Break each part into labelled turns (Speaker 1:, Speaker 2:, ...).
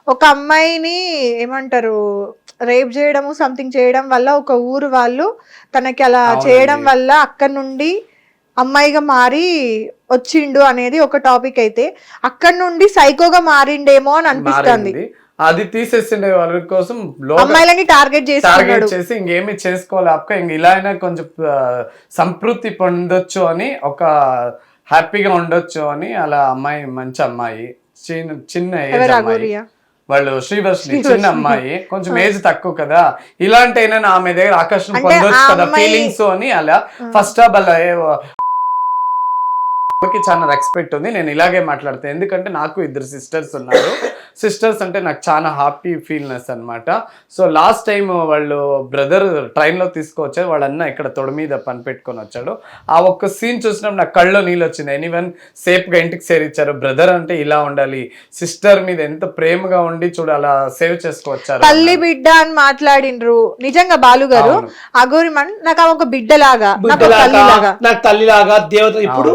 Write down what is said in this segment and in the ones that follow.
Speaker 1: ఒక అమ్మాయిని ఏమంటారు రేప్ చేయడము సంథింగ్ చేయడం వల్ల ఒక ఊరు వాళ్ళు తనకి అలా చేయడం వల్ల అక్కడ నుండి అమ్మాయిగా మారి వచ్చిండు అనేది ఒక టాపిక్ అయితే అక్కడ నుండి సైకోగా మారిండేమో అని అనిపిస్తుంది.
Speaker 2: అది తీసేసిండే వాళ్ళ కోసం
Speaker 1: అమ్మాయిలని టార్గెట్
Speaker 2: చేసి ఇంకేమి చేసుకోవాలి అక్క ఇంక ఇలా అయినా కొంచెం సంతృప్తి పొందొచ్చు అని ఒక హ్యాపీగా ఉండొచ్చు అని అలా అమ్మాయి మంచి అమ్మాయి చిన్న ఏజ్ అమ్మాయి వాళ్ళు శ్రీవర్షిని చిన్న అమ్మాయి కొంచెం ఏజ్ తక్కువ కదా ఇలాంటి అయినా ఆమె దగ్గర ఆకర్షణ పొందొచ్చు కదా ఫీలింగ్స్ అని అలా ఫస్ట్ ఆఫ్ అలా చాలా రెస్పెక్ట్ ఉంది. నేను ఇలాగే మాట్లాడతాను ఎందుకంటే నాకు 2 సిస్టర్స్ ఉన్నారు. సిస్టర్స్ అంటే నాకు చాలా హ్యాపీ ఫీల్నెస్ అనమాట. సో లాస్ట్ టైం వాళ్ళు బ్రదర్ ట్రైన్లో తీసుకొచ్చారు, వాళ్ళ అన్న ఇక్కడ తొడ మీద పని పెట్టుకొని వచ్చాడు. ఆ ఒక్క సీన్ చూసినప్పుడు నాకు కళ్ళలో నీళ్ళు వచ్చింది. ఎనీవన్ సేఫ్గా ఇంటికి చేరిచ్చారు. బ్రదర్ అంటే ఇలా ఉండాలి, సిస్టర్ మీద ఎంత ప్రేమగా ఉండి చూడు అలా సేవ్ చేసుకొచ్చారు.
Speaker 1: తల్లి బిడ్డ అని మాట్లాడిండ్రు నిజంగా బాలు గారు. అగోరి నాకు ఒక బిడ్డలాగా
Speaker 3: నాకు తల్లిలాగా దేవత. ఇప్పుడు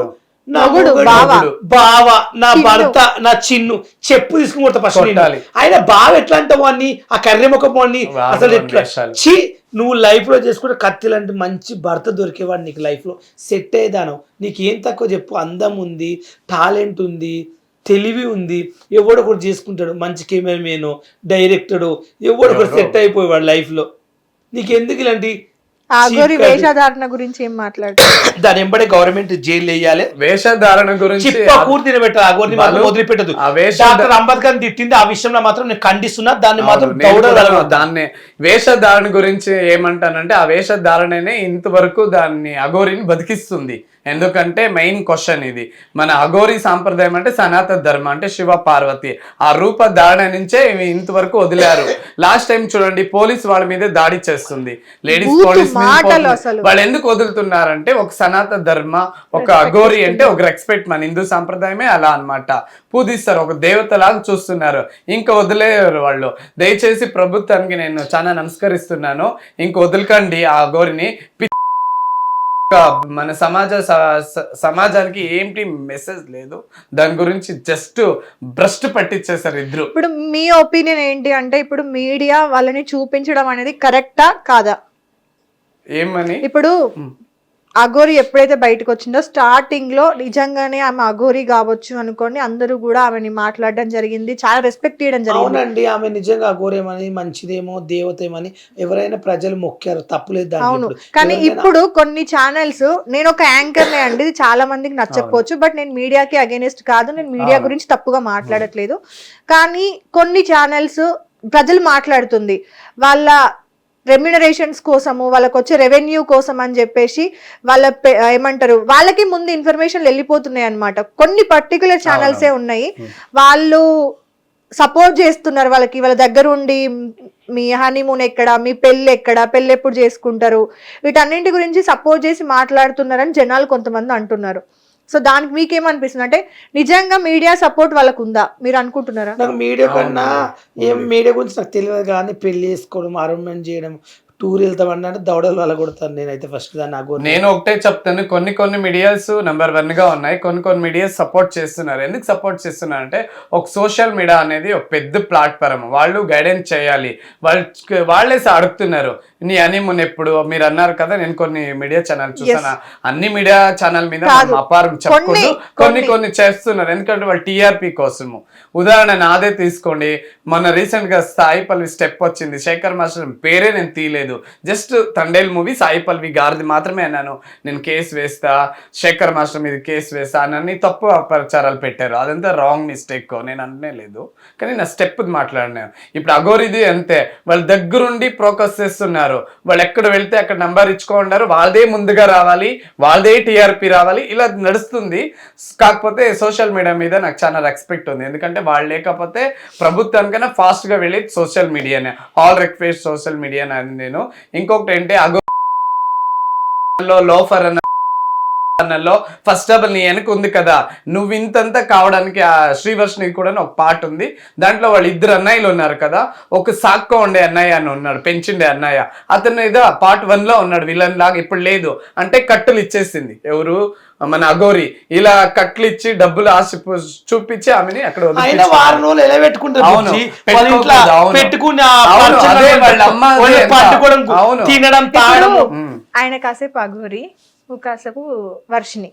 Speaker 3: బావ నా భర్త నా చిన్ను చెప్పు తీసుకుని ఫస్ట్ ఆయన బావ ఎట్లా అంటే వాడిని ఆ కర్రె ముఖం వాడిని అసలు ఎట్లా చి నువ్వు లైఫ్ లో చేసుకుంటే కత్తి లాంటి మంచి భర్త దొరికేవాడు నీకు లైఫ్ లో సెట్ అయ్యేదాను. నీకు ఏం తక్కువ చెప్పు, అందం ఉంది, టాలెంట్ ఉంది, తెలివి ఉంది. ఎవడొకడు చేసుకుంటాడు, మంచి కెమెరామెన్ డైరెక్టరు, ఎవడొకడు సెట్ అయిపోయేవాడు లైఫ్ లో. నీకు ఎందుకు ఇలాంటి
Speaker 1: వేషధారణ గురించి ఏం మాట్లాడుతున్నారు?
Speaker 3: దాని ఎంబడే గవర్నమెంట్ జైలు వేయాలి.
Speaker 2: వేషధారణ గురించి
Speaker 3: కూర్తిని పెట్టాలి. ఆ గోరిని మాత్రం వదిలిపెట్టదు. డాక్టర్ అంబేద్కర్ తిట్టింది ఆ విషయంలో మాత్రం నేను ఖండిస్తున్నా. దాన్ని మాత్రం
Speaker 2: దాన్ని వేషధారణ గురించి ఏమంటానంటే ఆ వేషధారణనే ఇంతవరకు దాన్ని అఘోరిని బతికిస్తుంది. ఎందుకంటే మెయిన్ క్వశ్చన్ ఇది. మన అఘోరి సాంప్రదాయం అంటే సనాతన ధర్మం అంటే శివ పార్వతి ఆ రూప ధారణ నుంచే ఇంతవరకు వదిలారు. లాస్ట్ టైం చూడండి పోలీస్ వాళ్ళ మీద దాడి చేస్తుంది. లేడీస్ పోలీస్ వాళ్ళు ఎందుకు వదులుతున్నారంటే ఒక సనాతన ధర్మ ఒక అఘోరి అంటే ఒక రెస్పెక్ట్. మన హిందూ సాంప్రదాయమే అలా అన్నమాట. పూజిస్తారు, ఒక దేవతలాగా చూస్తున్నారు. ఇంకా వదిలేరు వాళ్ళు. దయచేసి ప్రభుత్వానికి నేను చాలా నమస్కరిస్తున్నాను, ఇంక వదలకండి ఆ అఘోరిని. మన సమాజానికి ఏంటి మెసేజ్ లేదు దాని గురించి, జస్ట్ భ్రష్టు పట్టించేసారు ఇద్దరు.
Speaker 1: ఇప్పుడు మీ ఒపీనియన్ ఏంటి అంటే ఇప్పుడు మీడియా వాళ్ళని చూపించడం అనేది కరెక్టా కాదా?
Speaker 2: ఏమని
Speaker 1: ఇప్పుడు అఘోరి ఎప్పుడైతే బయటకు వచ్చిందో స్టార్టింగ్ లో నిజంగానే ఆమె అఘోరి కావచ్చు అనుకోండి, అందరూ కూడా ఆమెని మాట్లాడడం జరిగింది, చాలా రెస్పెక్ట్ చేయడం జరిగింది.
Speaker 3: అవునండి, ఆమె నిజంగా అఘోరేమని మంచిదేమో దేవతేమని ఎవరైనా ప్రజలు మొక్కారు, తప్పులేదు.
Speaker 1: అవును, కానీ ఇప్పుడు కొన్ని ఛానల్స్, నేను ఒక యాంకర్ నే అండి, చాలా మందికి నచ్చకపోవచ్చు, బట్ నేను మీడియాకి అగైనెస్ట్ కాదు, నేను మీడియా గురించి తప్పుగా మాట్లాడట్లేదు. కానీ కొన్ని ఛానల్స్ ప్రజలు మాట్లాడుతుంది వాళ్ళ రెమ్యునరేషన్స్ కోసము, వాళ్ళకి వచ్చే రెవెన్యూ కోసం అని చెప్పేసి వాళ్ళ ఏమంటారు వాళ్ళకి ముందు ఇన్ఫర్మేషన్ వెళ్ళిపోతున్నాయి అనమాట. కొన్ని పర్టికులర్ ఛానల్సే ఉన్నాయి, వాళ్ళు సపోర్ట్ చేస్తున్నారు వాళ్ళకి, వాళ్ళ దగ్గర ఉండి మీ హనీమూన్ ఎక్కడ, మీ పెళ్ళి ఎక్కడ, పెళ్ళి ఎప్పుడు చేసుకుంటారు, వీటన్నింటి గురించి సపోర్ట్ చేసి మాట్లాడుతున్నారని జనాలు కొంతమంది అంటున్నారు. సో దానికి మీకేమనిపిస్తుంది అంటే నిజంగా మీడియా సపోర్ట్ వాళ్ళకు ఉందా మీరు అనుకుంటున్నారా?
Speaker 3: నాకు మీడియా కన్నా ఏం మీడియా గురించి నాకు తెలియదు, కానీ పెళ్లి చేసుకోవడం, ఆర్గ్యుమెంట్ చేయడం, టూర్ వెళ్తామన్నా దౌడలు వల్ల కొడతాను నేనైతే ఫస్ట్ దాన్ని.
Speaker 2: నేను ఒకటే చెప్తాను, కొన్ని మీడియాస్ నెంబర్ 1 గా ఉన్నాయి, కొన్ని మీడియాస్ సపోర్ట్ చేస్తున్నారు. ఎందుకు సపోర్ట్ చేస్తున్నారు అంటే ఒక సోషల్ మీడియా అనేది ఒక పెద్ద ప్లాట్ఫామ్, వాళ్ళు గైడెన్స్ చేయాలి, వాళ్ళే అడుగుతున్నారు నీ హనీమూన్ ఎప్పుడు మీరు అన్నారు కదా. నేను కొన్ని మీడియా ఛానల్ చూసాను, అన్ని మీడియా ఛానల్ మీద అపారం చెప్పుకుంటూ కొన్ని చేస్తున్నారు, ఎందుకంటే వాళ్ళు టీఆర్పీ కోసము. ఉదాహరణ నాదే తీసుకోండి, మొన్న రీసెంట్ గా సాయి పల్వి స్టెప్ వచ్చింది, శేఖర్ మాస్టర్ పేరే నేను తీయలేదు, జస్ట్ తండేల్ మూవీ సాయి పల్వి గారిది మాత్రమే అన్నాను. నేను కేసు వేస్తా, శేఖర్ మాస్టర్ మీద కేసు వేస్తా అని తప్పు ప్రచారాలు పెట్టారు, అదంతా రాంగ్ మిస్టేక్, నేను అననే లేదు, కానీ నా స్టెప్ మాట్లాడినాను. ఇప్పుడు అఘోరిది అంతే, వాళ్ళ దగ్గరుండి ప్రోకస్ చేస్తున్నారు, వాళ్ళు ఎక్కడ వెళ్తే అక్కడ నంబర్ ఇచ్చుకుంటారు, వాళ్ళదే ముందుగా రావాలి, వాళ్ళదే టీఆర్పీ రావాలి, ఇలా నడుస్తుంది. కాకపోతే సోషల్ మీడియా మీద నాకు చాలా రెస్పెక్ట్ ఉంది, ఎందుకంటే వాళ్ళు లేకపోతే ప్రభుత్వానికైనా ఫాస్ట్ గా వెళ్ళి సోషల్ మీడియానే, ఆల్ రిక్వెస్ట్ సోషల్ మీడియా అని. నేను ఇంకొకటి ఏంటి లోఫర్ అన్నలో ఫస్ట్ ఆఫ్ ఆల్ నీ వెనక ఉంది కదా, నువ్వు ఇంతంతా కావడానికి ఆ శ్రీవర్షిని కూడా ఒక పార్ట్ ఉంది దాంట్లో. వాళ్ళు 2 అన్నయ్యలు ఉన్నారు కదా, ఒక సాక్కో ఉండే అన్నయ్య అని ఉన్నాడు, పెంచిండే అన్నయ్య, అతను ఏదో పార్ట్ 1 లో ఉన్నాడు విలన్ లాగా, ఇప్పుడు లేదు అంటే కట్టులు ఇచ్చేసింది ఎవరు మన అఘోరి ఇలా కట్లిచ్చి డబ్బులు ఆశ చూపించి ఆమెని అక్కడ
Speaker 3: అయినా
Speaker 2: వదిలిపించారు.
Speaker 3: వారం రోజులు ఎలా పెట్టుకుంటారు
Speaker 2: అవును,
Speaker 3: బుజ్జి? వాళ్ళ ఇంట్లో
Speaker 2: అవును.
Speaker 3: పెట్టుకుని ఆ
Speaker 2: అవును,
Speaker 3: పచ్చళ్ళ
Speaker 2: అదే వాళ్ళ అమ్మ
Speaker 3: వాళ్ళు
Speaker 2: అదే
Speaker 3: పట్టుకోవడం,
Speaker 2: అవును.
Speaker 3: తినడం, తాగడం.
Speaker 1: ఆయన కాసేపు అఘోరి, నువ్వు కాసేపు వర్షిని,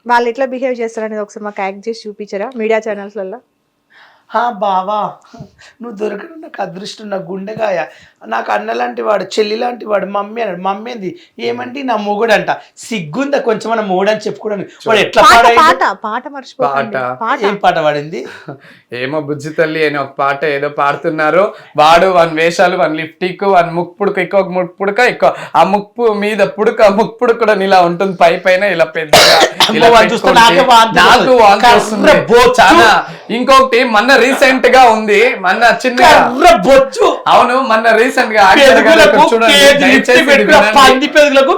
Speaker 1: వాళ్ళు ఎట్లా బిహేవ్ చేస్తారనేది ఒకసారి మాకు యాక్ట్ చేసి చూపించరా మీడియా ఛానల్స్లలో?
Speaker 3: బావా నువ్వు దొరకడం నాకు అదృష్టం, నా గుండెగాయ, నాకు అన్న లాంటి వాడు, చెల్లి లాంటి వాడు, మమ్మీ అన్నాడు. మమ్మీ ఏంది ఏమంటే నా మొగుడు అంట, సిగ్గుందా కొంచెం మన మొగుడు అని చెప్పుకోవడానికి. వాడు ఎట్లా
Speaker 1: పాట
Speaker 3: పాడాడు?
Speaker 1: పాట పాట మర్చిపోకండి. పాట
Speaker 3: ఏం పాట పాడింది?
Speaker 2: ఏమో బుజ్జి తల్లి అని ఒక పాట ఏదో పాడుతున్నారు. వాడు వన్ వేషాలు, వన్ లిప్టిక్, వన్ ముక్కు పుడక, ఇంకొక ముక్కు పుడక, ఎక్కువ ఆ ముక్కు మీద పుడక, ముక్కు పుడక కూడా ఇలా ఉంటుంది, పై పైన ఇలా పెద్దగా ఇలా పెట్టుకుంటే నాకు వాంతి వస్తుంది చాలా. ఇంకొకటి మొన్న రీసెంట్ గా ఉంది, మొన్న చిన్న
Speaker 3: బొచ్చు,
Speaker 2: అవును మొన్న రీసెంట్ గా చూడండి,
Speaker 3: పంది పెరుగులకు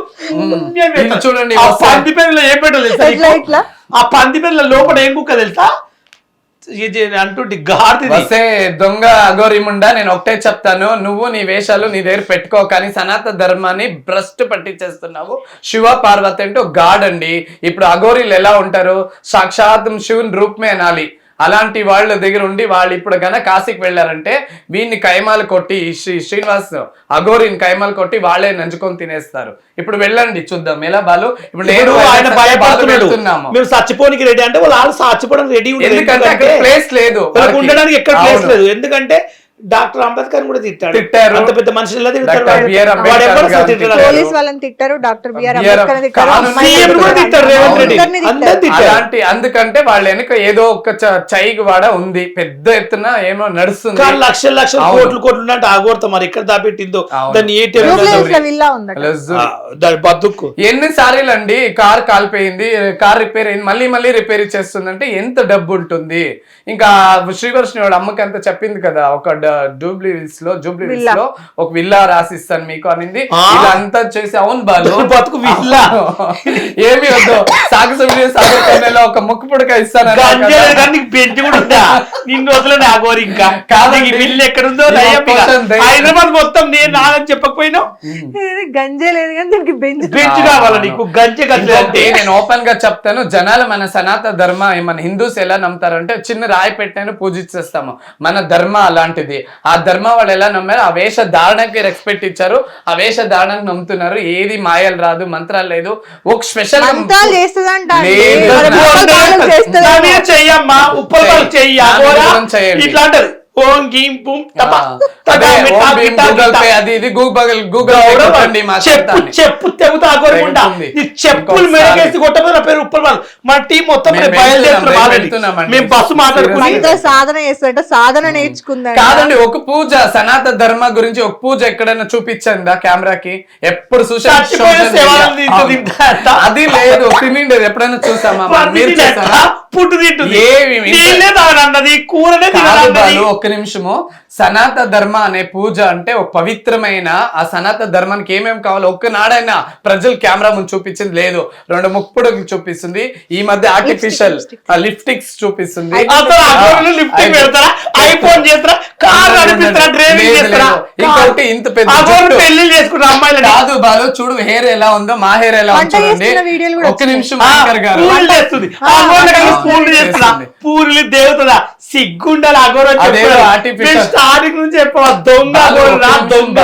Speaker 2: చూడండి
Speaker 3: ఆ పంది పెరుగులో ఏం పెట్టాలి తెలుసా
Speaker 1: ఎట్లా
Speaker 3: నీకు?
Speaker 1: ఎట్లా?
Speaker 3: ఆ పంది పెరుగుల లోపల ఏం కుక్క తెలుసా? ఇది అంటుంటే గాడిది.
Speaker 2: వస్తే దొంగ అఘోరి ముండా, నేను ఒకటే చెప్తాను, నువ్వు నీ వేషాలు నీ దగ్గర పెట్టుకో, కానీ సనాతన ధర్మాన్ని భ్రష్టు పట్టించేస్తున్నావు. శివ పార్వతి అంటే ఒక గాడ్ అండి. ఇప్పుడు అఘోరీలు ఎలా ఉంటారు? సాక్షాత్ శివుని రూపమే అనాలి. అలాంటి వాళ్ళ దగ్గర ఉండి వాళ్ళు ఇప్పుడు గన కాశీకి వెళ్ళారంటే వీడిని కైమాలు కొట్టి, శ్రీనివాస్ అఘోరిని కైమాలు కొట్టి వాళ్ళే నంచుకొని తినేస్తారు. ఇప్పుడు వెళ్ళండి చూద్దాం ఎలా బాలు. ఇప్పుడు నేను
Speaker 3: ఆయన భయపడుతున్నాడు,
Speaker 2: వెళ్తున్నాము,
Speaker 3: మేము చచ్చిపోనికి రెడీ అంటే వాళ్ళు చచ్చిపోవడానికి రెడీ,
Speaker 2: ఎందుకంటే అక్కడ ప్లేస్ లేదు,
Speaker 3: ఉండడానికి ఎక్కడ ప్లేస్ లేదు. ఎందుకంటే డాక్టర్ అంబేద్కర్ కూడా తిట్టారు, అంత పెద్ద మనుషులు ఎలా తిడతారు?
Speaker 1: పోలీస్ వాళ్ళని తిట్టారు, డాక్టర్ బిఆర్ అంబేద్కర్ తిట్టారు,
Speaker 3: సీఎం కూడా తిట్టారు, రేవంత్ రెడ్డి అందరు తిట్టారు.
Speaker 2: అలాంటి అందుకంటే వాళ్ళ వెనక ఏదో ఒక చైగ్ వాడ ఉంది, పెద్ద ఎత్తున ఏమో నడుస్తుంది.
Speaker 3: కానీ లక్షల లక్షల కోట్లు కోట్లు అంటే ఆగోడతాం మరి ఎక్కడ దాపెట్టిందో దాన్ని
Speaker 1: విల్లా ఉందట.
Speaker 3: దాని బతుకు.
Speaker 2: ఎన్నిసార్లు అండి కార్ కాలిపోయింది, కార్ రిపేర్ అయింది, మళ్ళీ మళ్ళీ రిపేర్ చేస్తుందంటే ఎంత డబ్బు ఉంటుంది. ఇంకా శ్రీవర్షిని వాడు అమ్మకి అంత చెప్పింది కదా, ఒక జూబ్లీ హిల్స్ లో ఒక విల్లా రాసిస్తాను మీకు అనింది. ఇలా అంతా చేసి అవును బాలు
Speaker 3: బతుకు విల్లా
Speaker 2: ఏమి వద్దు, సాగసంలో ఒక ముక్కు పుడక ఇస్తాను.
Speaker 3: బెంచ్ కూడా ఉందా నిన్ను వదలని ఆగోరు. ఇంకా కాదు విల్లు ఎక్కడుందో హైదరాబాద్ మొత్తం నేను నాగని చెప్పకపోయినా
Speaker 1: గంజే లేదు కానీ దీనికి
Speaker 3: బెంచ్ కావాలా నీకు? గంజే
Speaker 2: అంటే నేను ఓపెన్ గా చెప్తాను, జనాలు మన సనాతన ధర్మ, మన హిందూస్ ఎలా నమ్ముతారంటే చిన్న రాయి పెట్టాను పూజించేస్తాము. మన ధర్మ అలాంటిది. ఆ ధర్మ వాళ్ళు ఎలా నమ్మారు, ఆ వేష ధారణకి రెస్పెక్ట్ ఇచ్చారు, ఆ వేష ధారణకు నమ్ముతున్నారు. ఏది మాయలు రాదు, మంత్రాలు లేదు, ఒక స్పెషల్
Speaker 3: చెయ్యమ్మా ఉప్పల్ చెయ్యి ఇట్లా అంటారు. ఓం గీం పుం తపా చెప్పు తెగుతా కొరకుండా చెప్పులు మెడకేసి కొట్టబోతున్న పేరు ఉప్పల్ వాళ్ళు. మన టీం మొత్తం బయలుదేరుతున్నాం, మేము బస్సు మాట్లాడుకుని
Speaker 1: సాధన చేస్తుంటే సాధన నేర్చుకుందా.
Speaker 2: కాదండి, ఒక పూజ సనాతన ధర్మ గురించి ఒక పూజ ఎక్కడైనా చూపించండి కెమెరాకి? ఎప్పుడు అది లేదు, తినిండేది ఎప్పుడైనా చూసామా? మీరు చేస్తారా?
Speaker 3: పుట్టు తింటుంది కూరనే.
Speaker 2: ఒక్క నిమిషము, సనాతన ధర్మ అనే పూజ అంటే ఒక పవిత్రమైన ఆ సనాతన ధర్మానికి ఏమేమి కావాలో ఒక్కనాడైనా ప్రజలు కెమెరా ముందు చూపించింది లేదు. 2 ముక్కుపుడలు చూపిస్తుంది, ఈ మధ్య ఆర్టిఫిషియల్ లిప్స్టిక్స్ చూపిస్తుంది. ఇంకొకటి ఇంత పెద్ద
Speaker 3: పెళ్లి చేసుకుంటారు అమ్మాయిలు
Speaker 2: కాదు బాలు, చూడు హెయిర్ ఎలా ఉందో, మా హెయిర్ ఎలా ఉందో చూడండి. ఒక్క నిమిషం,
Speaker 3: పూర్లు దేవతదా సిగ్గుండాలి స్టార్టింగ్ నుంచి చెప్పవా దొంగ దొంగ.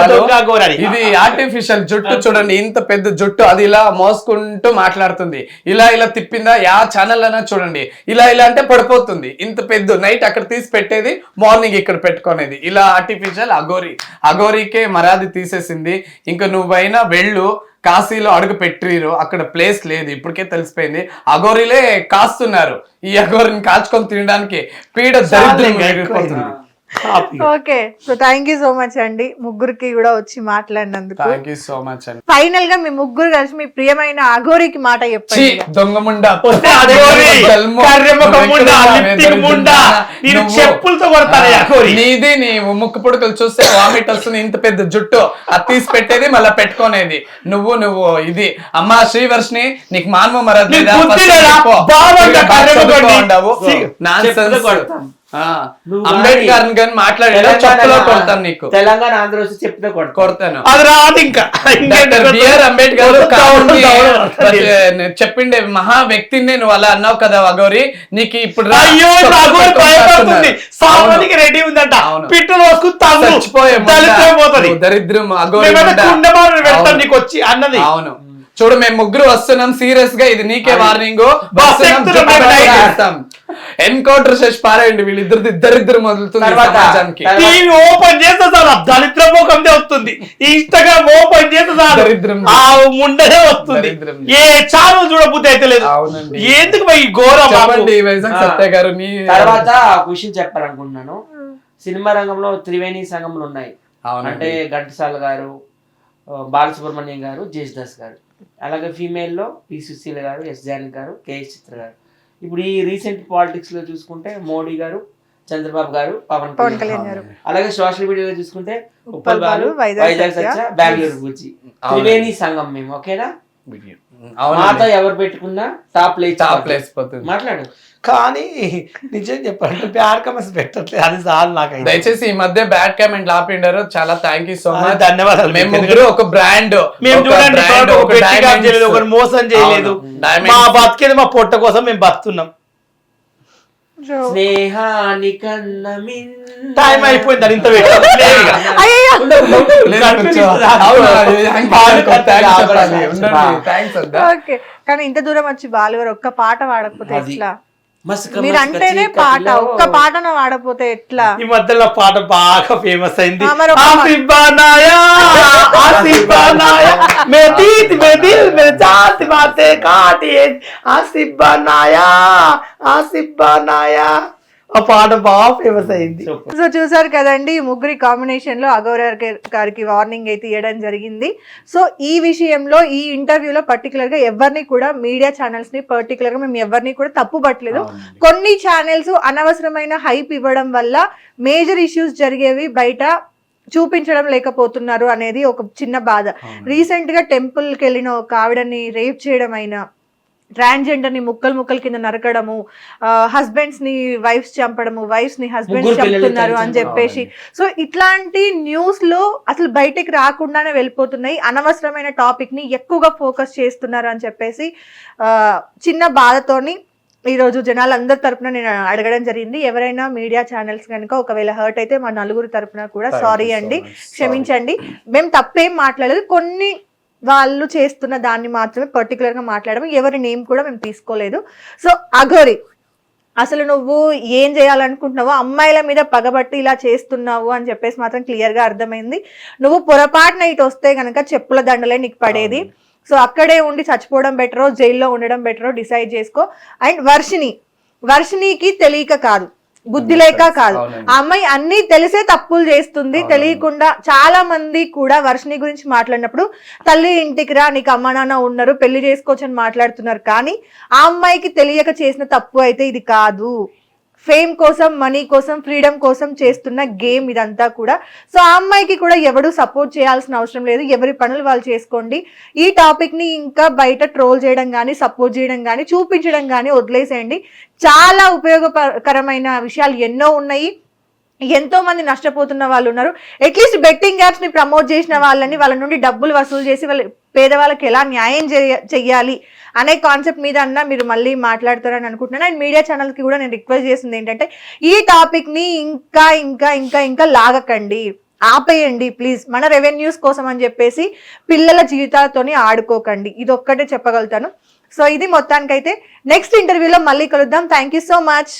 Speaker 2: ఇది ఆర్టిఫిషియల్ జుట్టు చూడండి, ఇంత పెద్ద జుట్టు, అది ఇలా మోసుకుంటూ మాట్లాడుతుంది. ఇలా ఇలా తిప్పిందా యా ఛానల్ అయినా చూడండి, ఇలా ఇలా అంటే పడిపోతుంది. ఇంత పెద్ద నైట్ అక్కడ తీసి పెట్టేది, మార్నింగ్ ఇక్కడ పెట్టుకునేది. ఇలా ఆర్టిఫిషియల్ అఘోరీకే మరాది తీసేసింది. ఇంకా నువ్వైనా వెళ్ళు, కాశీలో అడుగు పెట్టిరు, అక్కడ ప్లేస్ లేదు, ఇప్పటికే తెలిసిపోయింది. అఘోరీలే కాస్తున్నారు, ఈ అఘోరిని కాల్చుకొని తినడానికి పీడ దరిద్రం.
Speaker 1: Okay, so thank you so much అండి ముగ్గురికి కూడా వచ్చి మాట్లాడినందుకు.
Speaker 2: థ్యాంక్ యూ సో మచ్ అండి.
Speaker 1: ఫైనల్ గా మీ ముగ్గురు కలిసి మీ ప్రియమైన అఘోరికి మాట చెప్పండి.
Speaker 2: దొంగముండా
Speaker 3: చెప్పులతో కొడతాను.
Speaker 2: నీది నీవు ముక్కు పుడకలు చూస్తే వామిట్ వస్తుంది, ఇంత పెద్ద జుట్టు, అది తీసి పెట్టేది మళ్ళీ పెట్టుకునేది. నువ్వు ఇది అమ్మా శ్రీవర్షిని, నీకు మానవ మరద్దు
Speaker 4: నువ్వు
Speaker 2: అంబేద్కర్ గాని మాట్లాడాడు చెప్పులో కొడతాను నీకు,
Speaker 4: తెలంగాణ ఆంధ్ర వచ్చి చెప్తే
Speaker 2: కొడతాను.
Speaker 3: అది రాదు ఇంకా
Speaker 2: బిఆర్ అంబేద్కర్ చెప్పిండే మహా వ్యక్తిని నువ్వు అలా అన్నావు కదా అగౌరి, నీకు ఇప్పుడు
Speaker 3: అయ్యో అగౌరి భయపడుతుంది, సామానికి రెడీ ఉందంట, పిట్టు రోజుకు తగ్గిపోతుంది
Speaker 2: దరిద్రం అగౌరి
Speaker 3: పెడతాను నీకు వచ్చి అన్నది.
Speaker 2: అవును చూడు, మేము ముగ్గురు వస్తున్నాం సీరియస్ గా, ఇది నీకే వార్నింగ్. ఎన్కౌంటర్ చేసి పారేయండి వీళ్ళిద్దరు, ఇద్దరిద్దరు మొదలుతుంది.
Speaker 3: ఓపెన్ చేస్తే సార్ దరిద్ర ముఖందే వస్తుంది, ఇన్స్టాగ్రామ్ ఓపెన్ చేస్తే సార్
Speaker 2: దరిద్రం
Speaker 3: ముండనే వస్తుంది, ఏ ఛానల్ చూడబుద్ధి అయితే లేదు. ఎందుకు ఈ ఘోరం?
Speaker 2: సత్య గారు
Speaker 4: తర్వాత ఒక విషయం చెప్పాలనుకుంటున్నాను. సినిమా రంగంలో త్రివేణి సంఘములు ఉన్నాయి, అంటే ఘంటసాల గారు, బాలసుబ్రహ్మణ్యం గారు, జేసుదాస్ గారు. అలాగే ఫీమేల్లో పి సుశీల గారు, ఎస్ జానకి గారు, కేఎస్ చిత్ర గారు. ఇప్పుడు ఈ రీసెంట్ పాలిటిక్స్ లో చూసుకుంటే మోడీ గారు, చంద్రబాబు గారు, పవన్ కళ్యాణ్ గారు. అలాగే సోషల్ మీడియాలో చూసుకుంటే ఉప్పల్ బాలు, వైజాగ్ సత్య, బెంగళూరు బుజ్జి. త్రివేణి సంఘం మేము, ఓకేనా? మాతో ఎవరు పెట్టుకున్నా టాప్ ప్లేస్ మాట్లాడు.
Speaker 3: కానీ నిజం చెప్పాలంటే బ్యాడ్ కామెంట్స్ పెట్టట్లేదు, అది చాలు నాకు.
Speaker 2: దయచేసి ఈ మధ్య బ్యాడ్ కామెంట్ ఆపిండారు, చాలా థ్యాంక్ యూ సో మచ్,
Speaker 3: ధన్యవాదాలు.
Speaker 2: మేము ముగ్గురు ఒక బ్రాండ్,
Speaker 3: మేము చూడండి ఒకరు మోసం చేయలేదు, మా బతికేది మా పొట్ట కోసం మేము బతున్నాం.
Speaker 4: స్నేహానికన్నా
Speaker 3: టైం అయిపోయింది, అది ఇంత
Speaker 1: కానీ ఇంత దూరం వచ్చి బాలుగారు ఒక్క పాట పాడకపోతే ఎట్లా? మీరు అంటేనే పాట, ఒక్క పాటన వాడపోతే ఎట్లా?
Speaker 3: ఈ మధ్యలో పాట బాగా ఫేమస్ అయింది, ఆ పాట బాగా ఫేమస్ అయింది.
Speaker 1: సో చూసారు కదండి, ముగ్గురి కాంబినేషన్ లో అగౌరి గారికి వార్నింగ్ అయితే ఇవ్వడం జరిగింది. సో ఈ విషయంలో ఈ ఇంటర్వ్యూలో పర్టికులర్ గా ఎవరిని కూడా, మీడియా ఛానల్స్ ని పర్టికులర్ గా మేము ఎవరిని కూడా తప్పు పట్టలేదు. కొన్ని ఛానల్స్ అనవసరమైన హైప్ ఇవ్వడం వల్ల మేజర్ ఇష్యూస్ జరిగేవి బయట చూపించడం లేకపోతున్నారు అనేది ఒక చిన్న బాధ. రీసెంట్ గా టెంపుల్ కి వెళ్ళిన ఒక ఆవిడని రేప్ చేయడం అయినా, ట్రాన్స్జెండర్ ని ముక్కలు కింద నరకడము, హస్బెండ్స్ ని వైఫ్స్ చంపడము, వైఫ్స్ ని హస్బెండ్స్ చంపుతున్నారు అని చెప్పేసి, సో ఇట్లాంటి న్యూస్ లో అసలు బయటకి రాకుండానే వెళ్ళిపోతున్నాయి. అనవసరమైన టాపిక్ ని ఎక్కువగా ఫోకస్ చేస్తున్నారు అని చెప్పేసి చిన్న బాధతోని ఈరోజు జనాలందరి తరపున నేను అడగడం జరిగింది. ఎవరైనా మీడియా ఛానల్స్ కనుక ఒకవేళ హర్ట్ అయితే మా నలుగురి తరపున కూడా సారీ అండి, క్షమించండి, మేము తప్పేం మాట్లాడలేదు, కొన్ని వాళ్ళు చేస్తున్న దాన్ని మాత్రమే పర్టికులర్ గా మాట్లాడము, ఎవరి నేమ్ కూడా మేము తీసుకోలేదు. సో అఘోరి, అసలు నువ్వు ఏం చేయాలనుకుంటున్నావో, అమ్మాయిల మీద పగబట్టి ఇలా చేస్తున్నావు అని చెప్పేసి మాత్రం క్లియర్ గా అర్థమైంది. నువ్వు పొరపాటున ఇటు వస్తే కనుక చెప్పుల దండలే నీకు పడేది. సో అక్కడే ఉండి చచ్చిపోవడం బెటరో, జైల్లో ఉండడం బెటరో డిసైడ్ చేసుకో. అండ్ వర్షినికి తెలియక కాదు, బుద్ధి లేక కాదు, ఆ అమ్మాయి అన్ని తెలిసే తప్పులు చేస్తుంది, తెలియకుండా. చాలా మంది కూడా వర్షిని గురించి మాట్లాడినప్పుడు తల్లి ఇంటికి రా, నీకు అమ్మ నాన్న ఉన్నారు, పెళ్లి చేసుకోవచ్చు అని మాట్లాడుతున్నారు. కానీ ఆ అమ్మాయికి తెలియక చేసిన తప్పు అయితే ఇది కాదు. ఫేమ్ కోసం, మనీ కోసం, ఫ్రీడమ్ కోసం చేస్తున్న గేమ్ ఇదంతా కూడా. సో ఆ అమ్మాయికి కూడా ఎవడు సపోర్ట్ చేయాల్సిన అవసరం లేదు, ఎవరి పనులు వాళ్ళు చేసుకోండి. ఈ టాపిక్ ని ఇంకా బయట ట్రోల్ చేయడం కానీ, సపోర్ట్ చేయడం కానీ, చూపించడం కానీ వదిలేసేయండి. చాలా ఉపయోగకరమైన విషయాలు ఎన్నో ఉన్నాయి, ఎంతో మంది నష్టపోతున్న వాళ్ళు ఉన్నారు. అట్లీస్ట్ బెట్టింగ్ యాప్స్ ని ప్రమోట్ చేసిన వాళ్ళ నుండి డబ్బులు వసూలు చేసి వాళ్ళ పేదవాళ్ళకి ఎలా న్యాయం చెయ్యాలి అనే కాన్సెప్ట్ మీద అన్నా మీరు మళ్ళీ మాట్లాడతారని అనుకుంటున్నాను. అండ్ మీడియా ఛానల్స్ కి కూడా నేను రిక్వెస్ట్ చేస్తుంది ఏంటంటే, ఈ టాపిక్ ని ఇంకా ఇంకా ఇంకా ఇంకా లాగకండి, ఆపేయండి ప్లీజ్. మన రెవెన్యూస్ కోసం అని చెప్పేసి పిల్లల జీవితాలతోని ఆడుకోకండి, ఇది ఒక్కటే చెప్పగలుగుతాను. సో ఇది మొత్తానికైతే నెక్స్ట్ ఇంటర్వ్యూలో మళ్ళీ కలుద్దాం. Thank you so much.